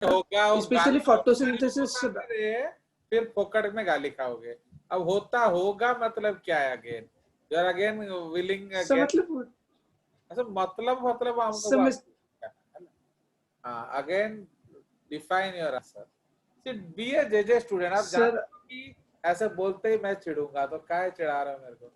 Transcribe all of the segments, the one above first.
होगा वो specially photosynthesis. फिर फोकट में गाली खाओगे। अब होता होगा मतलब क्या है? Again you are again willing again. मतलब अच्छा मतलब हमको समझ। हाँ, अगेन डिफाइन योर आंसर। सिर्फ बी ए जे स्टूडेंट। आप सर जानते हो कि ऐसे बोलते ही मैं चिढ़ूंगा, तो काय चिढ़ा रहे हो मेरे को?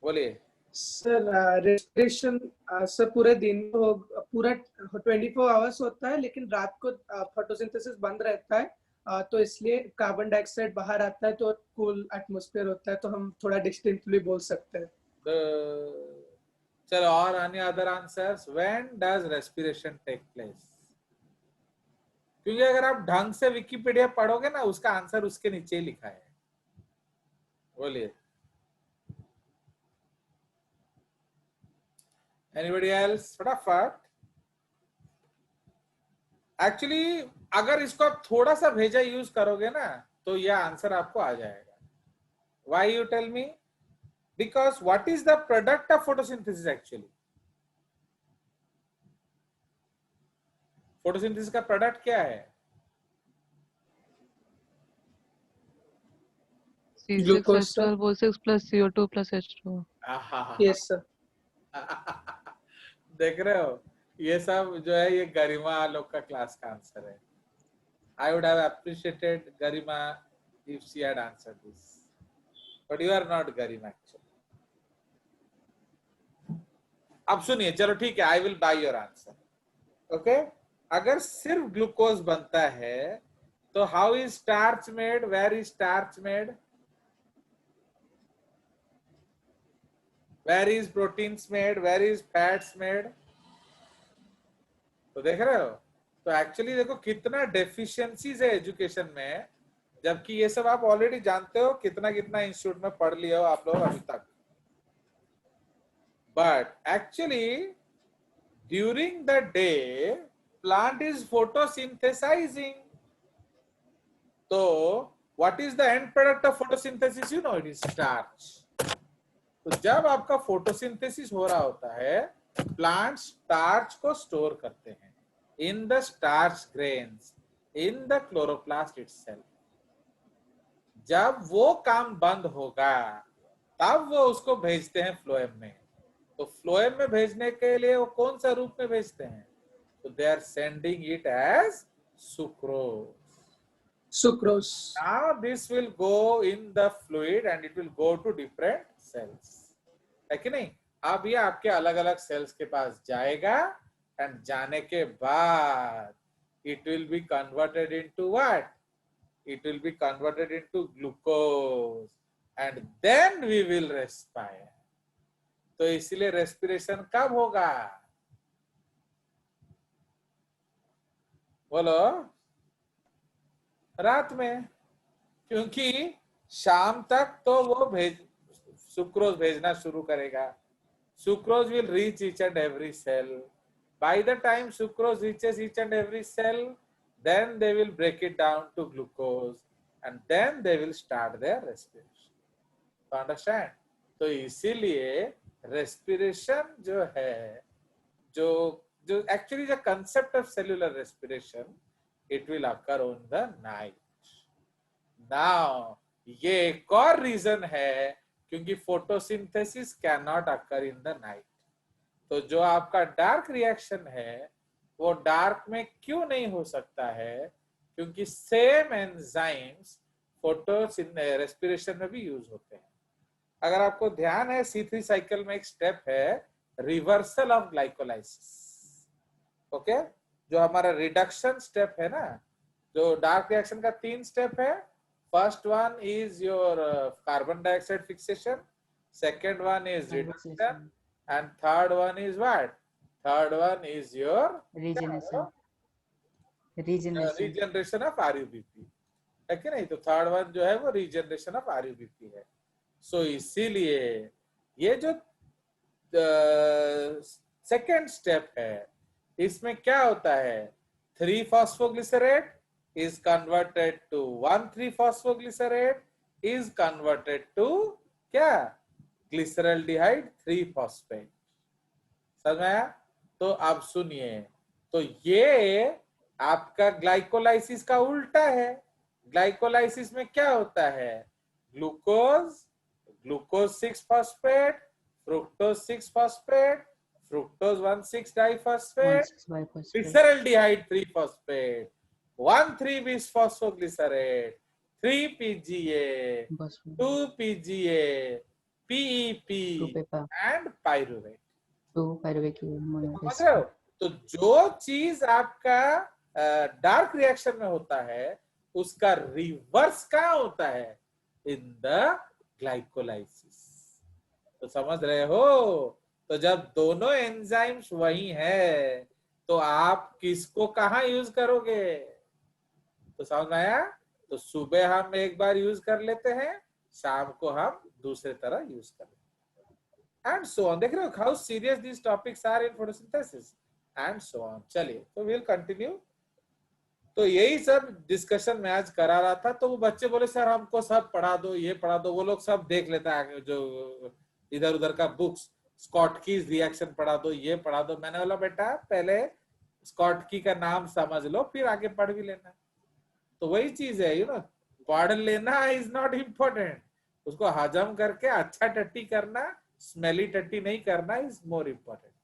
बोलिए। सर रेस्ट्रिक्शन सर पूरे दिन को पूरा 24 आवर्स होता है, लेकिन रात को फोटोसिंथेसिस बंद रहता है। तो इसलिए कार्बन डाइऑक्साइड बाहर आता है तो कूल एटमॉस्फेयर होता है, तो हम थोड़ा डिस्टिंक्टली बोल सकते हैं। चलो, और any other answers? When does respiration take place? क्योंकि अगर आप ढंग से विकिपीडिया पढ़ोगे ना, उसका आंसर उसके नीचे ही लिखा है। बोलिए। Anybody else? फटाफट। एक्चुअली अगर इसको आप थोड़ा सा भेजा यूज करोगे ना, तो यह आंसर आपको आ जाएगा। Why you tell me? Because what is the product of photosynthesis actually? Photosynthesis का प्रोडक्ट क्या है? Glucose sir. C6H12O6 plus CO2 plus H2O। Yes sir. देख रहे हो, ये सब जो है ये गरिमा लोग का क्लास का आंसर है। I would have appreciated Garima if she had answered this, but you are not Garima actually. अब सुनिए, चलो ठीक है, I will buy your answer. Okay? अगर सिर्फ ग्लूकोज बनता है तो how is starch made? Where is starch made? Where is proteins made? Where is fats made? तो देख रहे हो, तो एक्चुअली देखो कितना डेफिशिएंसीज है एजुकेशन में, जबकि ये सब आप ऑलरेडी जानते हो, कितना कितना इंस्टीट्यूट में पढ़ लिया हो आप लोग अभी तक। But actually during the day plant is photosynthesizing. तो what is the end product of photosynthesis? You know it is starch. तो जब आपका फोटोसिंथेसिस हो रहा होता है, प्लांट स्टार्च को स्टोर करते हैं in the starch grains in the chloroplast itself. जब वो काम बंद होगा तब वो उसको भेजते हैं फ्लोएम में। तो फ्लोएम में भेजने के लिए वो कौन सा रूप में भेजते हैं? तो they are sending it as sucrose. Sucrose. Now this will go in the fluid and it will go to different cells, है कि नहीं? अब ये आपके अलग अलग सेल्स के पास जाएगा एंड जाने के बाद it will be converted into what? It will be converted into glucose and then we will respire. तो इसलिए रेस्पिरेशन कब होगा? बोलो। रात में, क्योंकि शाम तक तो वो सुक्रोज भेजना शुरू करेगा। Sucrose will reach each and every cell. By the time sucrose reaches each and every cell, then they will break it down to glucose and then they will start their respiration. तो understand? तो इसीलिए respiration जो है, जो जो actually the concept of cellular respiration, it will occur on the night. Now ये एक और रीजन है क्योंकि photosynthesis can not occur in the night. तो जो आपका डार्क रिएक्शन है वो डार्क में क्यों नहीं हो सकता है? क्योंकि सेम एंजाइम्स रेस्पिरेशन में भी यूज होते हैं। अगर आपको ध्यान है, C3 साइकिल में एक स्टेप है रिवर्सल ऑफ ग्लाइकोलाइसिस। ओके, जो हमारा रिडक्शन स्टेप है ना, जो डार्क रिएक्शन का 3 स्टेप है। First one is your carbon dioxide fixation, second one is reduction and third one is what? Third one is your regeneration of RUBP, है कि नहीं? तो थर्ड वन जो है वो रीजनरेशन ऑफ RUBP है। सो इसीलिए ये जो सेकेंड स्टेप है, इसमें क्या होता है? 3-phosphoglycerate is converted to 1,3-phosphoglycerate is converted to क्या? Glyceraldehyde 3-phosphate। समझ में आया? तो अब सुनिए, तो ये आपका ग्लाइकोलाइसिस का उल्टा है। ग्लाइकोलाइसिस में क्या होता है? Glucose, glucose 6 phosphate, fructose 6 phosphate, fructose 1,6 diphosphate, 1,6 biphosphate. Glyceraldehyde 3 phosphate, 1,3 bisphosphoglycerate, 3 PGA, Phosphate. 2 PGA, 2 PEP paper. And pyruvate. 2 pyruvate समझ रहे हो? तो जो चीज आपका डार्क रिएक्शन में होता है उसका रिवर्स कहाँ होता है? In the glycolysis. तो समझ रहे हो? तो जब दोनों एंजाइम्स वही है तो आप किसको कहाँ यूज करोगे? तो समझ में आया? तो सुबह हम एक बार यूज कर लेते हैं, शाम को हम दूसरे तरह यूज कर लेते हैं, एंड सो ऑन। देख रहे हो how serious this topics are in photosynthesis and so on. चलिए तो विल कंटिन्यू। तो यही सब डिस्कशन मैं आज करा रहा था। तो वो बच्चे बोले सर हमको सब पढ़ा दो, ये पढ़ा दो। वो लोग सब देख लेता है जो इधर उधर का बुक्स, स्कॉट की रिएक्शन पढ़ा दो, ये पढ़ा दो। मैंने बोला बेटा पहले स्कॉट की का नाम समझ लो फिर आगे पढ़ भी लेना। तो वही चीज है, पढ़ लेना इज नॉट इम्पोर्टेंट, उसको हजम करके अच्छा टट्टी करना, स्मेली टट्टी नहीं करना इज मोर इम्पोर्टेंट।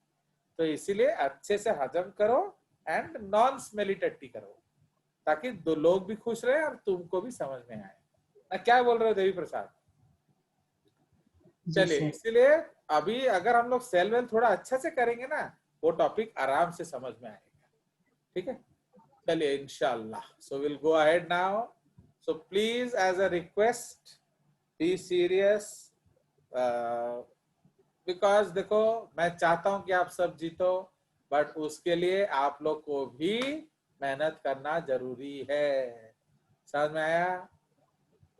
तो इसीलिए अच्छे से हजम करो एंड नॉन स्मेली टट्टी करो ताकि दो लोग भी खुश रहे और तुमको भी समझ में आए ना। क्या बोल रहे हो देवी प्रसाद? चलिए इसीलिए अभी अगर हम लोग सेल वेल थोड़ा अच्छा से करेंगे ना वो टॉपिक आराम से समझ में आएगा। ठीक है, चलिए इंशाल्लाह। So will go ahead now. So please as a request be serious, because देखो मैं चाहता हूं कि आप सब जीतो, बट उसके लिए आप लोग को भी मेहनत करना जरूरी है। समझ में आया?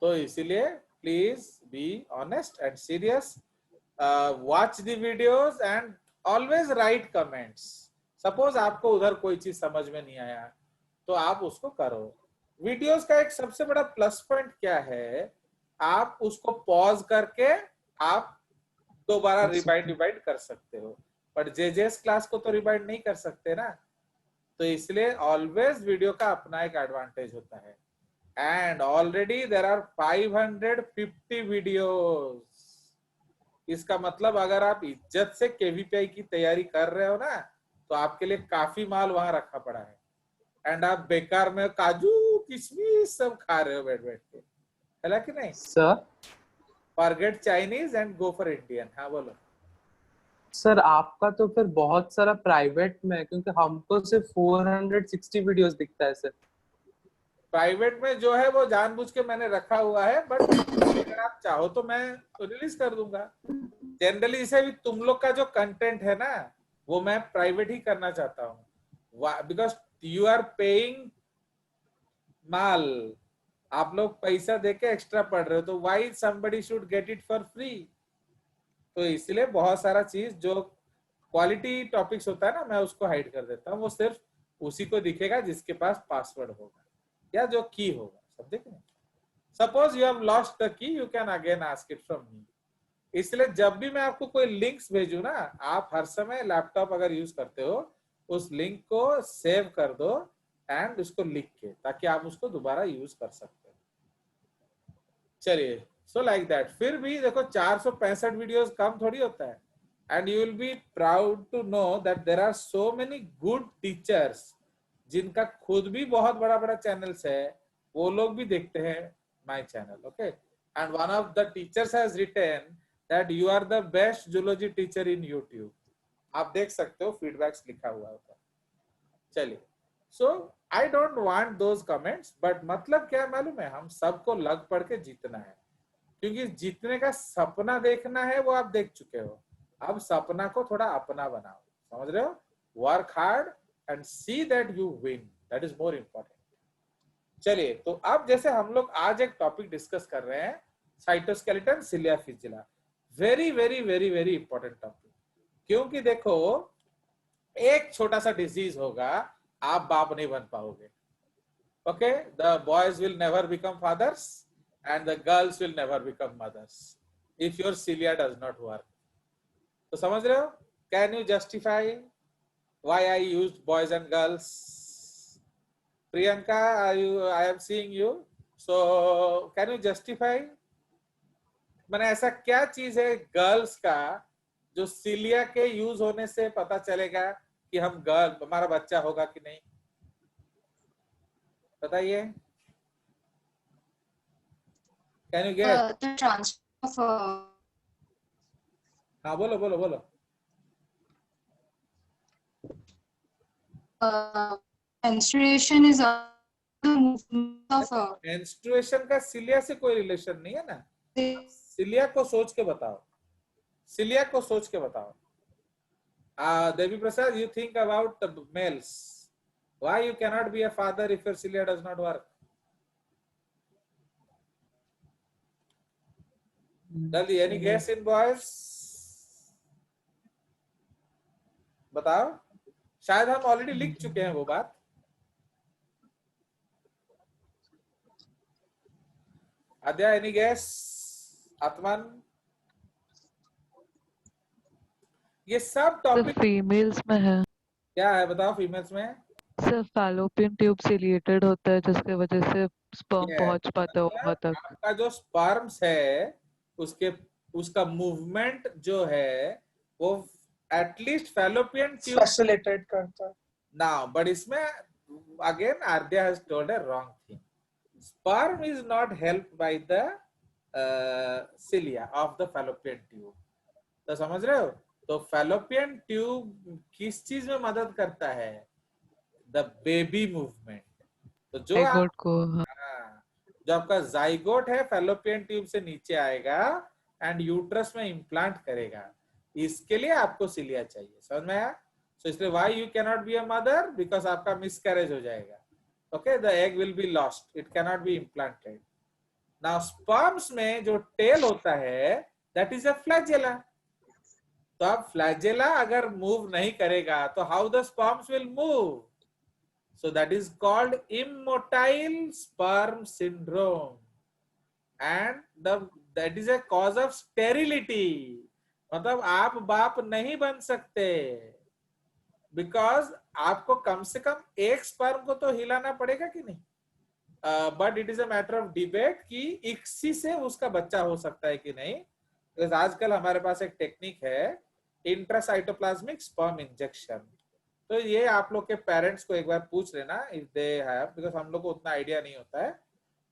तो इसीलिए please be honest and serious, watch the videos and always right comments. Suppose आपको उधर कोई चीज समझ में नहीं आया तो आप उसको करो। वीडियोस का एक सबसे बड़ा प्लस पॉइंट क्या है, आप उसको पॉज करके आप दोबारा रिवाइंड कर सकते हो, बट जेजेएस क्लास को तो रिवाइंड नहीं कर सकते ना। तो इसलिए ऑलवेज वीडियो का अपना एक एडवांटेज होता है। And already there are 550 videos. इसका मतलब अगर आप इज्जत से केवीपीआई की तैयारी कर रहे हो ना तो आपके लिए काफी माल वहां रखा पड़ा है, एंड आप बेकार में काजू किशमिश सब खा रहे हो बैठ बैठ के, है कि नहीं? Sir forget Chinese and go for Indian. हाँ बोलो। सर आपका तो फिर बहुत सारा प्राइवेट में है क्योंकि हमको सिर्फ 460 वीडियोस दिखता है सर। प्राइवेट में जो है वो जानबूझ के मैंने रखा हुआ है, बट अगर आप चाहो तो मैं रिलीज कर दूंगा। जनरली इसे भी तुम लोग का जो कंटेंट है ना वो मैं प्राइवेट ही करना चाहता हूँ, बिकॉज यू आर पेइंग माल। आप लोग पैसा देके एक्स्ट्रा पढ़ रहे हो तो why somebody should get it for free. तो इसलिए बहुत सारा चीज जो क्वालिटी टॉपिक्स होता है ना मैं उसको हाइड कर देता हूँ। वो सिर्फ उसी को दिखेगा जिसके पास पासवर्ड होगा या जो की होगा। सब देख रहे? Suppose you have lost the key, you can again ask it from me. इसलिए जब भी मैं आपको कोई लिंक्स भेजू ना आप हर समय लैपटॉप अगर यूज करते हो उस लिंक को सेव कर दो एंड उसको लिख के, ताकि आप उसको दोबारा यूज कर सकते हो। चलिए सो लाइक दैट। फिर भी देखो 465 वीडियोस कम थोड़ी होता है, and you will be proud to know that there are so many good teachers जिनका खुद भी बहुत बड़ा बड़ा चैनल्स है, वो लोग भी देखते हैं my channel. Okay, and one of the teachers has written that you are the best zoology teacher in YouTube. आप देख सकते हो, फीडबैक्स लिखा हुआ होता है। चलिए, so I don't want those comments, but मतलब क्या मालूम है, हम सबको लग पड़ के जीतना है, क्योंकि जीतने का सपना देखना है वो आप देख चुके हो। अब सपना को थोड़ा अपना बनाओ, समझ रहे हो? Work hard and see that you win, that is more important. चलिए, तो अब जैसे हम लोग आज एक टॉपिक डिस्कस कर रहे हैं, cytoskeleton cilia flagella. Very very very very important topic, क्योंकि देखो एक छोटा सा डिजीज होगा आप बाप नहीं बन पाओगे। Okay, the boys will never become fathers and the girls will never become mothers if your cilia does not work. तो समझ रहे हो? Can you justify why I used boys and girls? Priyanka, I am seeing you. So can you justify? मैंने ऐसा क्या चीज है girls का जो सिलिया के यूज होने से पता चलेगा कि हम गर्ल हमारा बच्चा होगा कि नहीं? बताइए. Can you get? The transfer of हाँ बोलो बोलो बोलो. menstruation is the movement of menstruation का सिलिया से कोई रिलेशन नहीं है ना. सिलिया को सोच के बताओ. सिलिया को सोच के बताओ. Devi Prasad, you think about the males. Why you cannot be a father if your cilia does not work? Daldi, any guess in boys? बताओ. शायद हम ऑलरेडी लिख चुके हैं वो बात. आद्या, any guess? आत्मन, ये सब सर टॉपिक फीमेल्स में है क्या है बताओ. फीमेल्स में सर फैलोपियन ट्यूब सिलिएटेड होता है जिसके वजह से स्पर्म Yes. पहुंच पाता है वहां तक. आपका जो स्पर्म्स है उसके उसका मूवमेंट जो है वो एटलीस्ट फैलोपियन ट्यूब फैसिलिटेट करता है. now, but इसमें again Ardhya has told a wrong thing. Sperm is not helped by the cilia of the fallopian tube. तो समझ रहे हो? तो fallopian tube किस चीज में मदद करता है? The baby movement. तो जो जाइगोट को जो आपका जाइगोट है फैलोपियन ट्यूब से नीचे आएगा एंड यूट्रस में इम्प्लांट करेगा. इसके लिए आपको सिलिया चाहिए. समझ में आया? सो इसलिए why you can not be a mother, because आपका मिसकैरेज हो जाएगा. Okay, the egg will be lost, it can not be implanted. Now sperms में जो टेल होता है दैट इज अ फ्लैजेला. तो अब फ्लैजेला अगर मूव नहीं करेगा तो how the sperms will move? So that is called immotile sperm syndrome, and that is a cause of sterility. मतलब आप बाप नहीं बन सकते because आपको कम से कम एक स्पर्म को तो हिलाना पड़ेगा कि नहीं. But it is a matter of debate कि इक्सी से उसका बच्चा हो सकता है कि नहीं. because आजकल हमारे पास एक टेक्निक है इंट्रासाइटोप्लाज्मिक स्पर्म इंजेक्शन. तो ये आप लोग के पेरेंट्स को एक बार पूछ लेना इफ दे हैव, बिकॉज हम लोग को उतना आइडिया नहीं होता है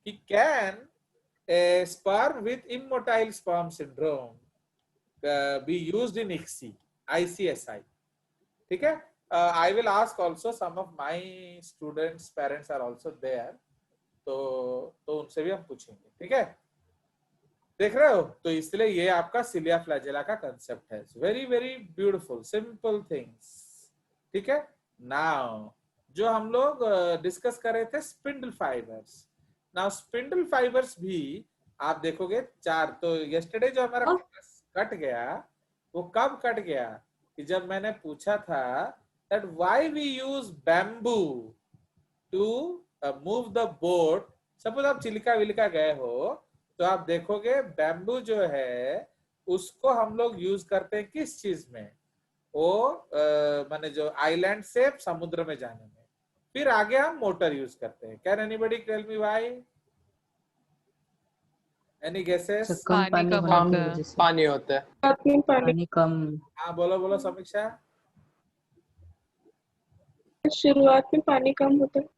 कि can a sperm with immotile sperm syndrome be used in ICSI, ICSI. ठीक है. I will ask also, some of my students parents are also there, तो उनसे भी हम पूछेंगे. ठीक है. देख रहे हो? तो इसलिए ये आपका सिलिया फ्लैजेला का कंसेप्ट है. Very very beautiful simple things. ठीक है. नाउ जो हम लोग डिस्कस कर रहे थे spindle fibres. Now spindle fibres भी आप देखोगे 4. तो यस्टरडे जो हमारा क्लास कट गया वो कब कट गया कि जब मैंने पूछा था that why we use bamboo to move the boat. Suppose आप चिलिका विलिका गए हो तो आप देखोगे बैम्बू जो है उसको हम लोग यूज करते हैं किस चीज में? वो माने जो आइलैंड से समुद्र में जाने में. फिर आगे हम मोटर यूज करते हैं. Can anybody tell me why? Any guesses? Sir कम पानी पानी कम होने की होता है. वजह से. पानी होता है. पानी कम. हाँ बोलो बोलो समीक्षा. शुरुआत में पानी कम होता है.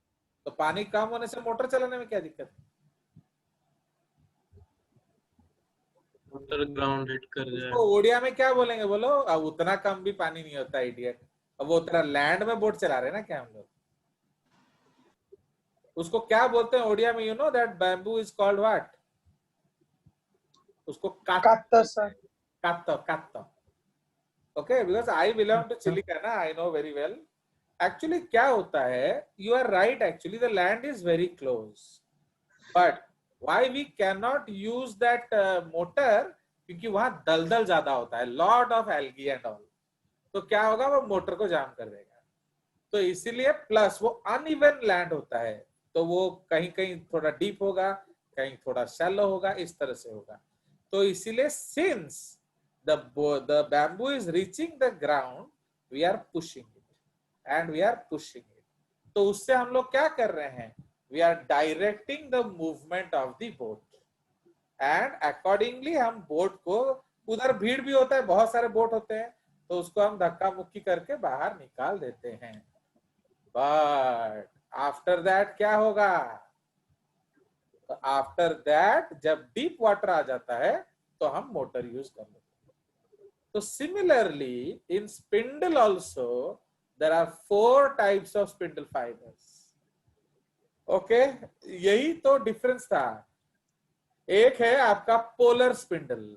तो पानी कम होने से मोटर चलाने में क्या दिक्कत है? मोटर ग्राउंड हिट कर जाए. उसको ओडिया में क्या बोलेंगे बोलो? अब उतना कम भी पानी नहीं होता इडियट. अब वो तेरा लैंड में बोट चला रहे हैं ना क्या हम लोग? उसको क्या बोलते हैं ओडिया में? You know that bamboo is called what? उसको कात्ता सर. कात्ता. Okay, because I belong to Chilika ना, I know very well. Actually क्या होता है, you are right, actually the land is very close, but why we can not use that motor? क्योंकि वहां दलदल ज्यादा होता है, lot of algae and all. तो क्या होगा, वो मोटर को जाम कर देगा. तो इसीलिए प्लस वो अनइवन लैंड होता है, तो वो कहीं कहीं थोड़ा डीप होगा, कहीं थोड़ा शैलो होगा, इस तरह से होगा. तो इसीलिए since the bamboo is reaching the ground, we are pushing it and we are pushing it. तो उससे हम लोग क्या कर रहे हैं, we are directing the movement of the boat and accordingly हम बोट को, उधर भीड़ भी होता है, बहुत सारे बोट होते हैं, तो उसको हम धक्का मुक्की करके बाहर निकाल देते हैं। बट आफ्टर दैट क्या होगा, आफ्टर दैट जब डीप वाटर आ जाता है तो हम मोटर यूज कर लेते हैं। तो similarly in spindle also there are 4 types of spindle fibres. Okay, यही तो डिफरेंस था। एक है आपका पोलर स्पिंडल।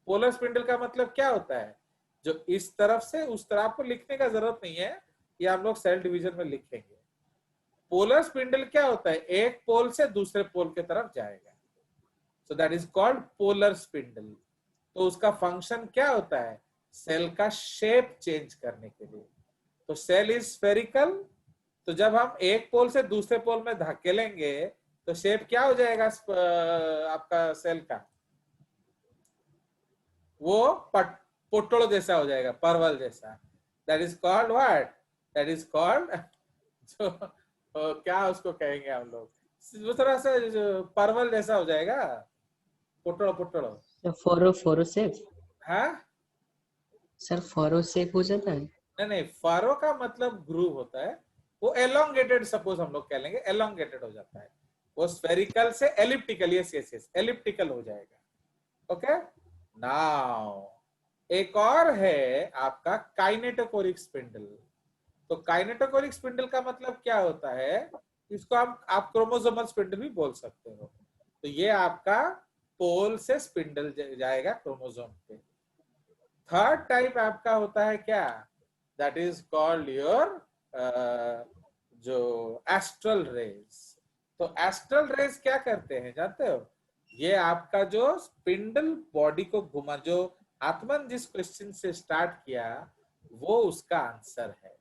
पोलर स्पिंडल का मतलब क्या होता है, जो इस तरफ से उस तरफ, आपको लिखने का जरूरत नहीं है, ये हम लोग सेल डिवीजन में लिखेंगे। पोलर स्पिंडल क्या होता है, एक पोल से दूसरे पोल के तरफ जाएगा, सो that is called polar spindle. तो उसका फंक्शन क्या होता है, सेल का शेप चेंज करने के लिए। तो सेल इज स्फेरिकल, तो जब हम एक पोल से दूसरे पोल में धकेलेंगे तो शेप क्या हो जाएगा आपका सेल का, वो पोटल जैसा हो जाएगा, परवल जैसा। That is called what, that is called जो क्या उसको कहेंगे हम लोग, वो थोड़ा सा परवल जैसा हो जाएगा, पोटल पोटल। फोरो सेप। हाँ सर फोरो सेप हो जाता है। नहीं, फारो का मतलब ग्रूव होता है, वो एलोंगेटेड, सपोज हम लोग कह लेंगे एलोंगेटेड हो जाता है, वो स्फेरिकल से elliptical, yes yes yes, elliptical हो जाएगा। ओके, नाउ एक और है आपका काइनेटोकोरिक स्पिंडल। तो काइनेटोकोरिक स्पिंडल का मतलब क्या होता है, इसको आप क्रोमोसोमल स्पिंडल भी बोल सकते हो। तो ये आपका पोल से स्पिंडल जाएगा क्रोमोसोम पे। थर्ड टाइप आपका होता है क्या, दैट इज कॉल्ड योर जो एस्ट्रल रेज। तो एस्ट्रल रेज क्या करते हैं जानते हो, ये आपका जो स्पिंडल बॉडी को घुमा, जो आत्मन जिस क्वेश्चन से स्टार्ट किया वो उसका आंसर है।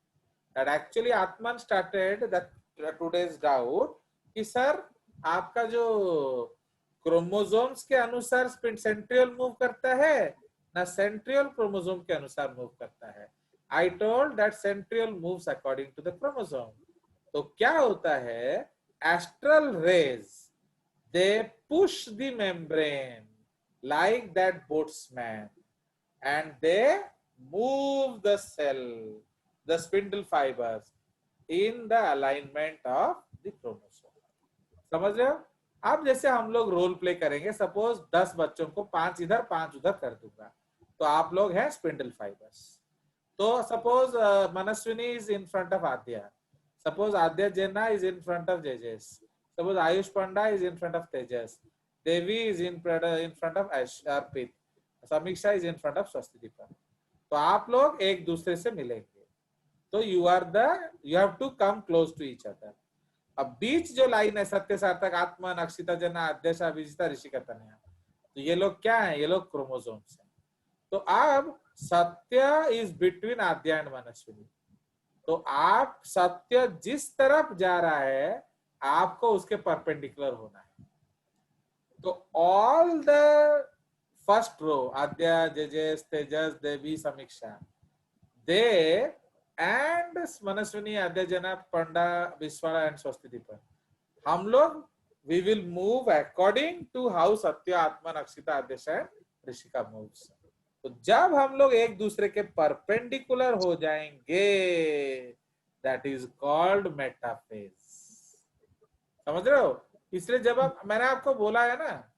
That actually Atman started that today's doubt कि सर आपका जो क्रोमोसोम्स के अनुसार सेंट्रियल मूव करता है ना सेंट्रियल क्रोमोसोम के अनुसार मूव करता है। I told that centriole moves according to the chromosome. तो क्या होता है, astral rays they push the membrane like that boatsman and they move the cell, the spindle fibers in the alignment of the chromosome। समझ रहे हो? अब जैसे हम लोग रोल प्ले करेंगे, सपोज 10 बच्चों को 5 इधर 5 उधर कर दूंगा, तो आप लोग हैं स्पिंडल फाइबर्स। तो suppose Manaswini is in front of Adya, suppose Adya Jena is in front of जेजेस, suppose Ayush Panda is in front of Tejas, Devi is in front of Arpit, Samiksha is in front of Swastidipam। तो आप लोग एक दूसरे से मिलेंगे, तो you have to come close to each other। अब बीच जो लाइन है सत्य सार्थक आत्मन अक्षिता जना अध्यक्षा विजिता ऋषिका तनया, तो ये लोग क्या है, ये लोग क्रोमोसोम्स हैं। तो अब सत्य is between Adya and Manaswini, तो आप सत्य जिस तरफ जा रहा है आपको उसके परपेंडिकुलर होना है। तो ऑल द फर्स्ट रो आद्या जेजेस तेजस देवी समीक्षा दे एंड मनस्विनी आद्या जना पंडा विश्वाला एंड स्वस्तिदीपन, हम लोग we will move according to how Satya Atman Akshita Aadya and Rishika moves. तो जब हम लोग एक दूसरे के परपेंडिकुलर हो जाएंगे दैट इज कॉल्ड मेटाफेज। समझ रहे हो? इसलिए जब मैंने आपको बोला है ना,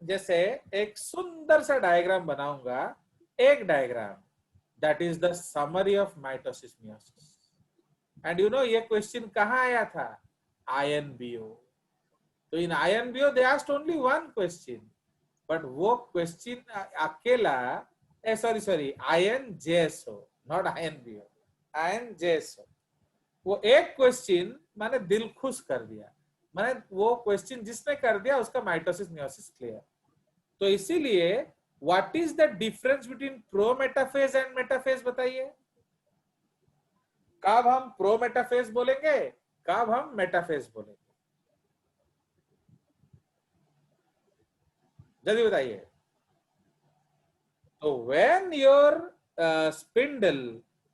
जैसे एक सुंदर सा डायग्राम बनाऊंगा, एक diagram that is the summary of mitosis meiosis. And you know ये क्वेश्चन कहाँ आया था, INBO। तो इन INBO they asked only one question, but वो क्वेश्चन अकेला sorry INJSO not INBO, INJSO, वो एक क्वेश्चन मैंने दिल खुश कर दिया। मैंने वो क्वेश्चन जिसने कर दिया उसका माइटोसिस मियोसिस क्लियर। तो इसीलिए what is the difference between prometaphase and metaphase बताइए। कब हम प्रोमेटाफेज बोलेंगे, कब हम मेटाफेज बोलेंगे, जल्दी बताइए। तो व्हेन योर स्पिंडल,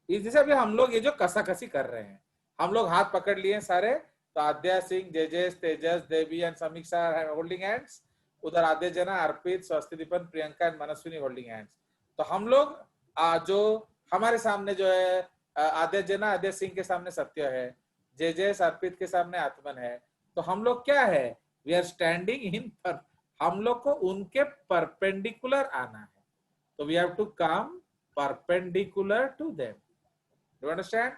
जैसे अभी हम लोग ये जो कसाकसी कर रहे हैं, हम लोग हाथ पकड़ लिए सारे, तो आद्या सिंह, जेजेस, तेजस, देवी एंड समीक्षा होल्डिंग हैंड्स, उधर आद्य जना, अर्पित, स्वस्ति दीपन, Priyanka and Manaswini holding hands. तो हम लोग जो हमारे सामने जो है आद्य जना, आद्य सिंह के सामने सत्य है, जेजेस, अर्पित के सामने आत्मन है। तो हम लोग क्या है, वी आर स्टैंडिंग इन पर, हम लोग को उनके परपेंडिकुलर आना है, तो we have to come perpendicular to them. Do you understand?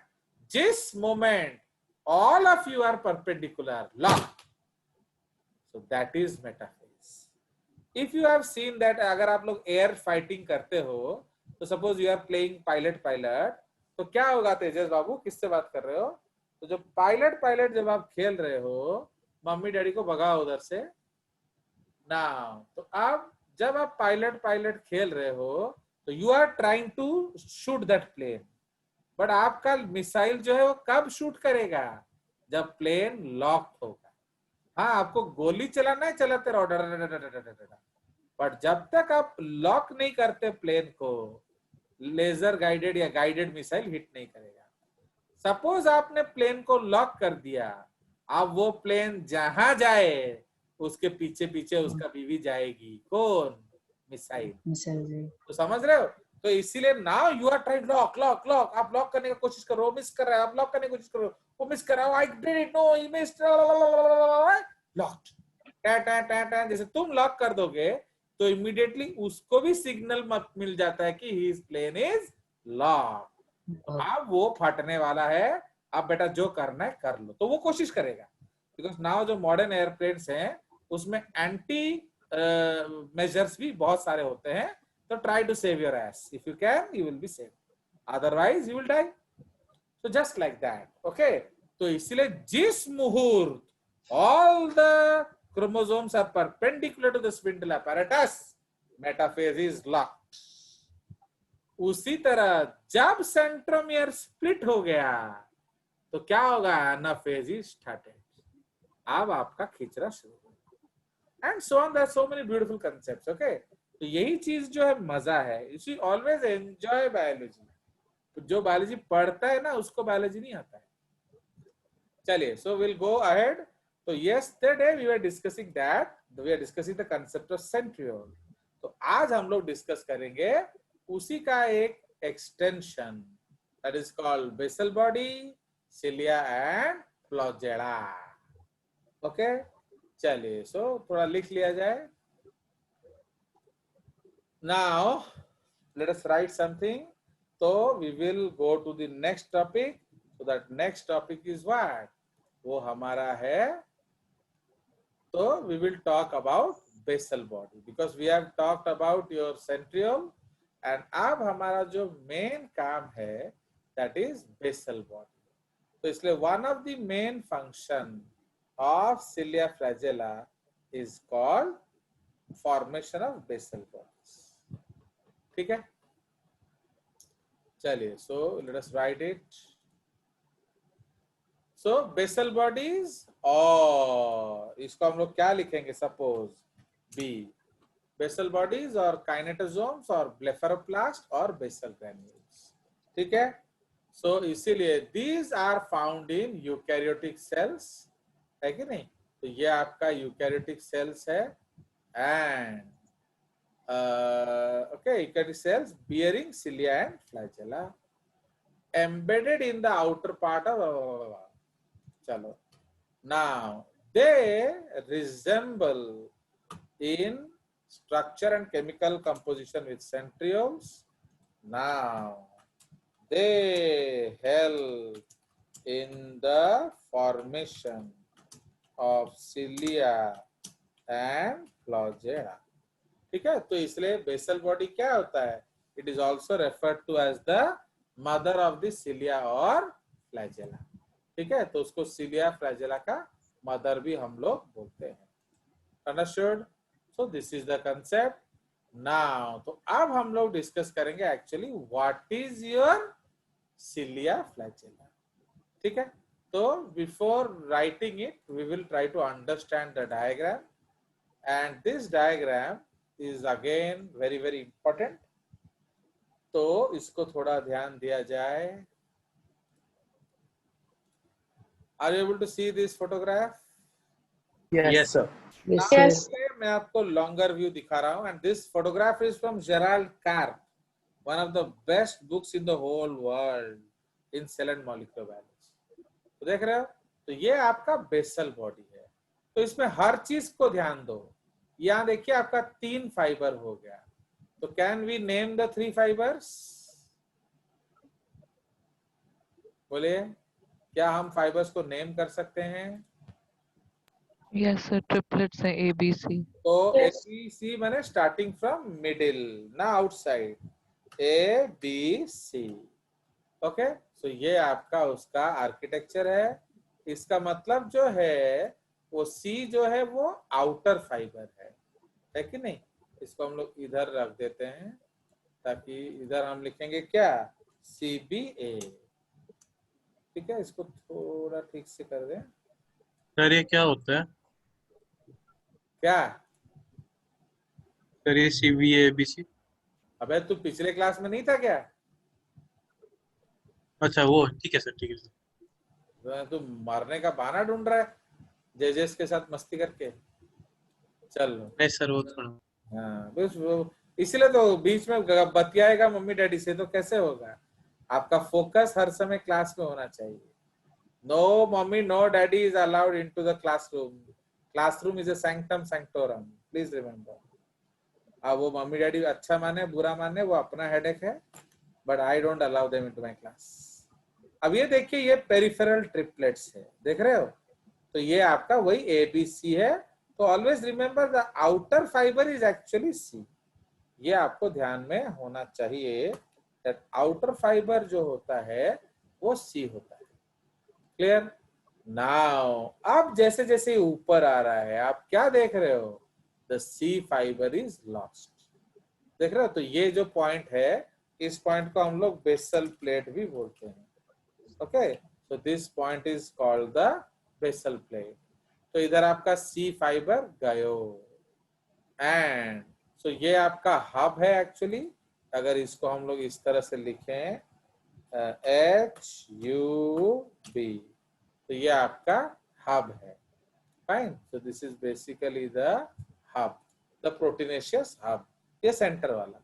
जिस moment all of you are perpendicular, locked, so that is metaphase. If you have seen that, अगर आप लोग एयर फाइटिंग करते हो, तो suppose you are playing pilot, तो क्या होगा तेजस बाबू, किससे बात कर रहे हो? तो जब पायलट जब आप खेल रहे हो, मम्मी डैडी को भगाओ उधर से ना। तो आप जब आप पायलट खेल रहे हो, तो you are trying to shoot that plane, but आपका मिसाइल जो है वो कब शूट करेगा? जब प्लेन लॉक होगा। हाँ, आपको गोली चलाना है, चलाते रहो, बट जब तक आप लॉक नहीं करते प्लेन को, लेजर गाइडेड या गाइडेड मिसाइल हिट नहीं करेगा। सपोज आपने प्लेन को लॉक कर दिया, अब वो प्लेन जहां जाए उसके पीछे पीछे उसका बीवी जाएगी। कौन? मिसाइल। तो समझ रहे हो? तो इसीलिए now you are trying lock, आप लॉक करने की कोशिश करो, मिस कर रहा है, आप लॉक करने की कोशिश करो, वो मिस कर रहा है, I did it, no he missed, locked, ten, जैसे तुम लॉक कर दोगे तो इमीडिएटली उसको भी सिग्नल मिल जाता है कि हिज प्लेन इज लॉक। अब वो फटने वाला है, अब बेटा जो करना है कर लो। तो वो कोशिश करेगा, बिकॉज नाउ जो मॉडर्न एयरप्लेन्स हैं उसमें एंटी मेजर्स भी बहुत सारे होते हैं। So try to save your ass. If you can, you will be saved. Otherwise, you will die. So just like that. Okay. तो इसलिए जिस मुहूर्त all the chromosomes are perpendicular to the spindle apparatus, metaphase is locked. उसी तरह जब centromere split हो गया तो क्या होगा? Anaphase is started. अब आपका खिंचना शुरू होगा। And so on, there are so many beautiful concepts. Okay, तो यही चीज जो है मजा है। You she always enjoy biology. जो बायोलॉजी पढ़ता है ना उसको बायोलॉजी नहीं आता है। चलिए, सो विल गो अहेड। तो yesterday we were discussing that, we are discussing the concept of centriole. तो आज हम लोग डिस्कस करेंगे उसी का एक extension, that is called basal body, cilia and flagella. Okay, चलिए, सो थोड़ा लिख लिया जाए। Now let us write something. So we will go to the next topic. So that next topic is what? वो हमारा है, तो we will talk about basal body because we have talked about your centriole, and अब हमारा जो main काम है that is basal body. तो इसलिए one of the main function of cilia flagella is called formation of basal body. ठीक है, चलिए, so let us write it. So basal bodies, और इसको हम लोग क्या लिखेंगे? सपोज बी, बेसल बॉडीज और काइनेटोसोम्स और ब्लेफरोप्लास्ट और बेसल ग्रैन्यूल्स। ठीक है, सो इसीलिए these are found in eukaryotic cells, है कि नहीं? तो ये आपका यूकैरियोटिक सेल्स है, and okay, eukaryotic cells bearing cilia and flagella embedded in the outer part of chalo. Now they resemble in structure and chemical composition with centrioles. Now they help in the formation of cilia and flagella. ठीक है, तो इसलिए basal body क्या होता है? It is also referred to as the mother of the cilia और flagella. ठीक है, तो उसको सिलिया फ्लैजेला का मदर भी हम लोग बोलते हैं। Understood? So this is the concept. Now तो अब हम लोग डिस्कस करेंगे actually what is your cilia flagella. ठीक है, तो before writing it we will try to understand the diagram, and this diagram is again very very important. तो इसको थोड़ा ध्यान दिया जाए। Are you able to see this photograph? Yes, sir. Yes, Now, Yes. sir. मैं आपको longer view दिखा रहा हूँ, and this photograph is from Gerald Karp, one of the best books in the whole world in cell and molecular biology. तो देख रहे हो, तो ये आपका बेसल बॉडी है। तो इसमें हर चीज को ध्यान दो। यहाँ देखिए आपका 3 फाइबर हो गया। तो can we name the 3 fibres? बोलिए, क्या हम फाइबर्स को नेम कर सकते हैं? यस सर, ट्रिपलेट्स हैं ए बी सी। तो ए Yes. बी सी माने स्टार्टिंग फ्रॉम मिडिल, ना outside. A B C. Okay, so ये आपका उसका आर्किटेक्चर है। इसका मतलब जो है वो सी जो है वो आउटर फाइबर है कि नहीं? इसको हम लोग इधर रख देते हैं ताकि इधर हम लिखेंगे क्या? सी बी ए। ठीक है, इसको थोड़ा ठीक से कर दें। सर ये क्या होता है? क्या? सर ये CBABC? अबे तू पिछले क्लास में नहीं था क्या? अच्छा वो ठीक है सर, ठीक है सर। तू मारने का बहाना ढूंढ रहा है जेजेस के साथ मस्ती करके। चल नहीं सर वो थोड़ा हाँ, बस इसीलिए तो बीच में बतियाएगा मम्मी डैडी से, तो कैसे होगा? आपका फोकस हर समय क्लास में होना चाहिए। No mummy no daddy is allowed into the classroom. Classroom is a sanctum sanctorum, please remember. अब वो मम्मी डैडी अच्छा माने बुरा माने वो अपना हेडेक है, but I don't allow them into my class. अब ये देखिए, ये पेरिफेरल ट्रिपलेट्स है, देख रहे हो? तो ये आपका वही एबीसी है। तो always remember the outer fibre is actually see. ये आपको ध्यान में होना चाहिए दैट आउटर फाइबर जो होता है वो सी होता है। क्लियर? नाउ अब जैसे जैसे ऊपर आ रहा है आप क्या देख रहे हो? The C fibre is lost. देख रहे हो? तो ये जो पॉइंट है, इस पॉइंट को हम लोग बेसल प्लेट भी बोलते हैं। Okay, so this point is called the basal plate. तो इधर आपका सी फाइबर गयो, एंड सो ये आपका हब है एक्चुअली। अगर इसको हम लोग इस तरह से लिखें HUB, तो ये आपका हब है। Fine, so this is basically the hub, the proteinaceous hub, ये सेंटर वाला।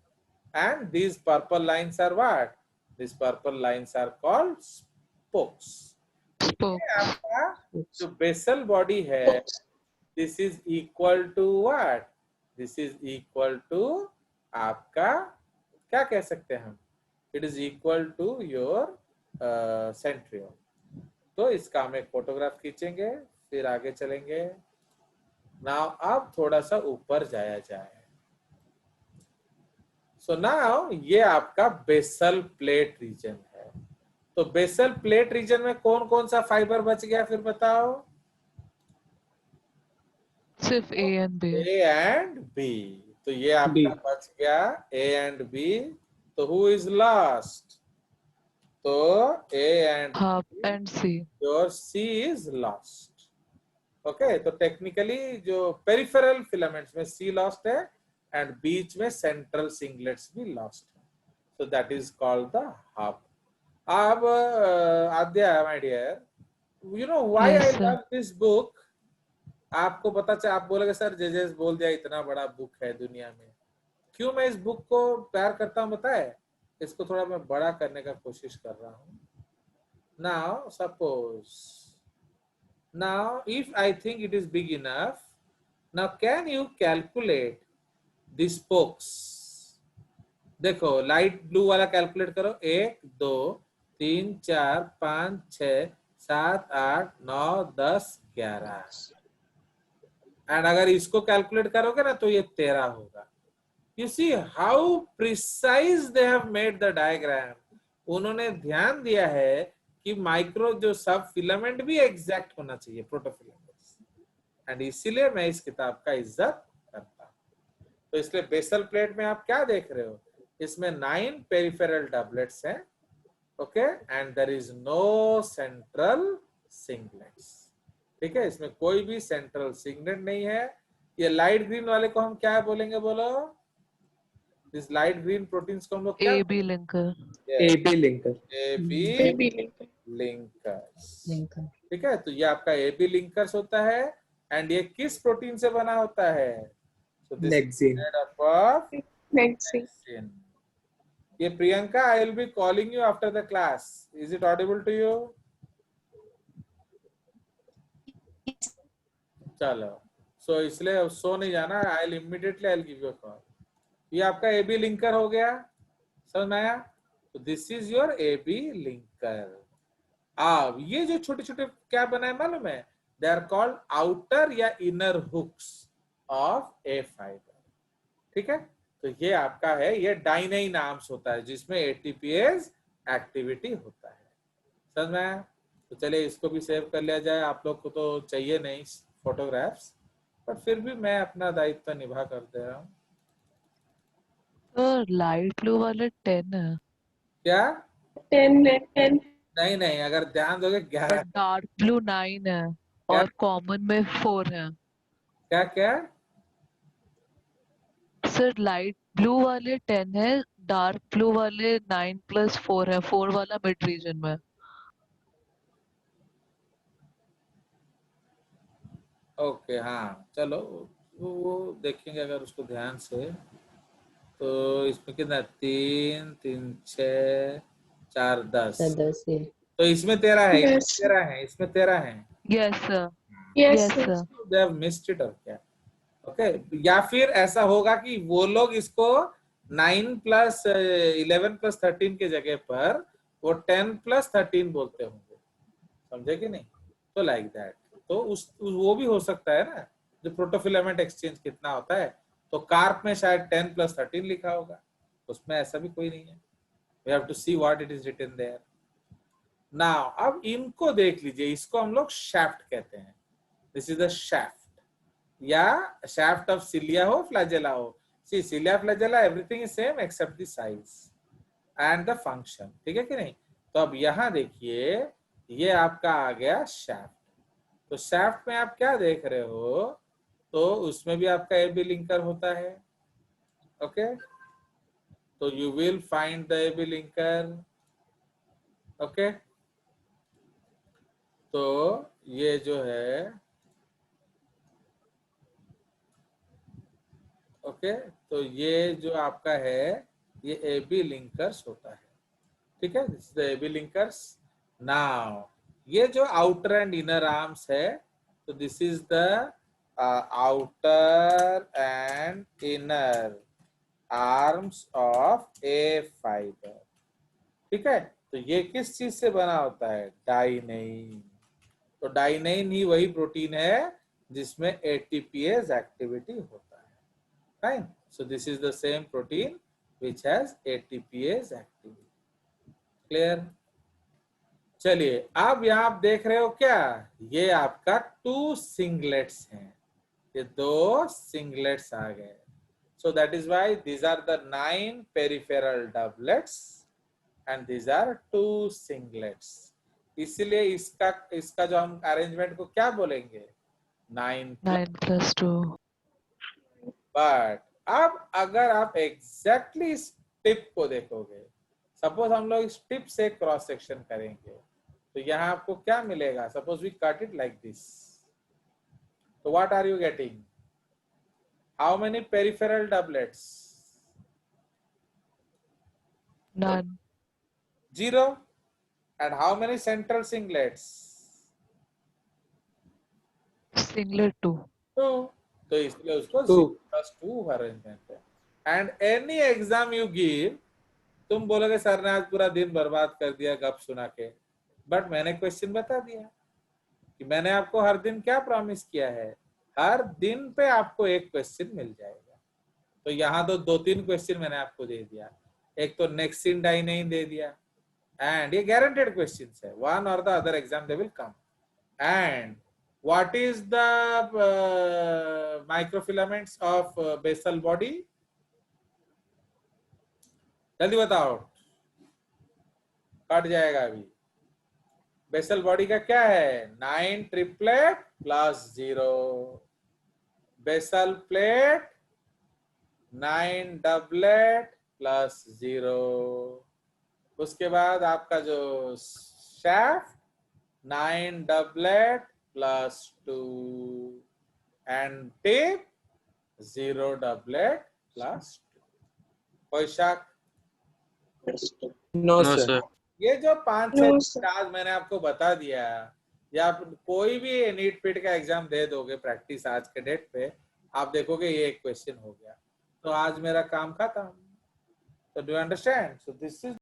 And these purple lines are what? These purple lines are called spokes. Spokes. आपका जो बेसल बॉडी है, this is equal to what? This is equal to आपका क्या कह सकते हैं हम? It is equal to your centriole. तो इसका हम एक फोटोग्राफ खींचेंगे, फिर आगे चलेंगे। नाउ अब थोड़ा सा ऊपर जाया जाए। सो नाउ ये आपका बेसल प्लेट रीजन है। तो बेसल प्लेट रीजन में कौन कौन सा फाइबर बच गया फिर बताओ? सिर्फ A and B. A and B. तो ये आपका बच गया ए एंड बी। तो हु इज लास्ट? तो A and half and C. Your C is last. Okay, तो टेक्निकली जो पेरिफेरल फिलामेंट्स में सी लॉस्ट है एंड बीच में सेंट्रल सिंगलेट्स भी लॉस्ट है। So that is called the hub. अब Adya my dear, you know why Yes, I sir. Love this book? आपको पता चला, आप बोलोगे सर जेजेस बोल दिया इतना बड़ा बुक है दुनिया में। क्यों मैं इस बुक को प्यार करता हूँ पता है? इसको थोड़ा मैं बड़ा करने का कोशिश कर रहा हूँ। Now suppose, now if I think it is big enough, now can you calculate the spokes? देखो लाइट ब्लू वाला कैलकुलेट करो। 1 2 3 4 5 6 7 8 9 10 11। एंड अगर इसको कैलकुलेट करोगे ना तो ये 13 होगा। You see how precise they have made the diagram. उन्होंने ध्यान दिया है कि माइक्रो जो सब फिलामेंट भी एग्जैक्ट होना चाहिए, प्रोटोफिलामेंट्स। एंड इसीलिए मैं इस किताब का इज्जत करता हूँ। तो इसलिए बेसल प्लेट में आप क्या देख रहे हो? इसमें 9 पेरिफेरल डबलेट्स हैं। Okay, and there is no central singlets. ठीक है, इसमें कोई भी सेंट्रल सिग्नेट नहीं है। ये लाइट ग्रीन वाले को हम क्या बोलेंगे? बोलो, दिस लाइट ग्रीन प्रोटीन्स को हम लोग क्या A B linker. AB linker. A B AB linker. Linkers. Linker. ठीक है, तो ये आपका AB लिंकर्स होता है। एंड ये किस प्रोटीन से बना होता है? So this is Nexine. made up of Next thing. nexine. ये Priyanka, I will be calling you after the class. Is it audible to you? चलो, सो इसलिए सो नहीं जाना, I'll immediately I'll give you a call. ये आपका AB लिंकर हो गया, समझ में आया? तो this is your AB linker. अब ये जो छोटे छोटे क्या बना है मालूम है? दे आर कॉल्ड आउटर या inner hooks of A fibre. ठीक है, तो ये आपका है, ये डाइनाइन आर्म्स होता है जिसमें ATPase एक्टिविटी होता है। समझ में आया? तो चलिए इसको भी सेव कर लिया जाए। आप लोग को तो चाहिए नहीं फोटोग्राफ्स, पर फिर भी मैं अपना दायित्व निभा कर दे रहा हूँ। तो लाइट ब्लू वाले 10 है, क्या? 10 है, 10. नहीं नहीं, अगर ध्यान दोगे 11। बट डार्क ब्लू 9 है क्या? और कॉमन में 4 है। क्या क्या? सर लाइट ब्लू वाले 10 है, डार्क ब्लू वाले 9+4 है, 4 वाला मिड रीजन में। ओके, हाँ चलो वो देखेंगे अगर उसको ध्यान से। तो इसमें कितना? 3 3 6 4 10। 10 है। तो इसमें 13 है, इसमें Yes. 13 है, इसमें 13 है। Yes sir, Yes, yes sir. Sir. They have missed it और क्या? ओके, या फिर ऐसा होगा कि वो लोग इसको 9+11+13 के जगह पर वो 10+13 बोलते होंगे, समझे कि नहीं? तो लाइक दैट, तो वो भी हो सकता है ना, जो प्रोटोफिलामेंट एक्सचेंज कितना होता है, तो कार्प में शायद 10+13 लिखा होगा, उसमें ऐसा भी कोई नहीं है। We have to see what it is written there. Now अब इनको देख लीजिए, इसको हम लोग शैफ्ट कहते हैं। दिस इज द शैफ्ट, या शैफ्ट ऑफ सिलिया हो फ्लैजेला हो। See cilia flagella everything is same except the size and the function. ठीक है कि नहीं? तो अब यहां देखिए, ये आपका आ गया शैफ्ट। तो शैफ्ट में आप क्या देख रहे हो? तो उसमें भी आपका AB लिंकर होता है। ओके, तो you will find the AB linker. Okay, तो ये जो है, ओके, तो ये जो आपका है, ये AB लिंकर्स होता है। ठीक है, this is the AB linkers. Now ये जो आउटर एंड इनर आर्म्स है, तो this is the outer and inner arms of A fibre. ठीक है, तो ये किस चीज से बना होता है? डाइनेइन। तो डाइनेइन ही वही प्रोटीन है जिसमें ATPase एक्टिविटी होता है। Fine, so this is the same protein which has ATPase activity. Clear? चलिए, अब यहाँ आप देख रहे हो क्या? ये आपका 2 सिंगलेट्स हैं, ये 2 सिंगलेट्स आ गए। So that is why these are the 9 peripheral doublets and these are 2 singlets. इसलिए इसका जो हम अरेंजमेंट को क्या बोलेंगे? 9+. 9+2। बट अब अगर आप एग्जैक्टली इस टिप को देखोगे, सपोज हम लोग इस टिप से क्रॉस सेक्शन करेंगे, तो यहाँ आपको क्या मिलेगा? Suppose we cut it like this, तो what are you getting? How many peripheral doublets? None. 0. And how many central singlets? Singlet 2. 2. तो इसलिए उसको 2. 0+2 अरेंजमेंट है। And any exam you give, तुम बोलोगे सर ने आज पूरा दिन बर्बाद कर दिया गप सुना के, बट मैंने क्वेश्चन बता दिया कि मैंने आपको हर दिन क्या प्रॉमिस किया है, हर दिन पे आपको एक क्वेश्चन मिल जाएगा। तो यहाँ तो 2-3 क्वेश्चन मैंने आपको दे दिया, एक तो नेक्सिन डाइनेइन दे दिया, एंड ये गारंटेड क्वेश्चंस है, वन और the other exam they will come. And what is the microfilaments of basal body? जल्दी बताओ, कट जाएगा अभी। बेसल बॉडी का क्या है? 9 triplet plus 0, basal plate 9 doublet plus 0। उसके बाद आपका जो shaft 9 doublet plus 2 and tape 0 doublet plus 2. कोई शक? नो नो सर सर ये जो 5 No, से sir. आज मैंने आपको बता दिया, या आप कोई भी नीट पिट का एग्जाम दे दोगे प्रैक्टिस आज के डेट पे, आप देखोगे ये एक क्वेश्चन हो गया। तो आज मेरा काम खत्म। So do you understand? So this is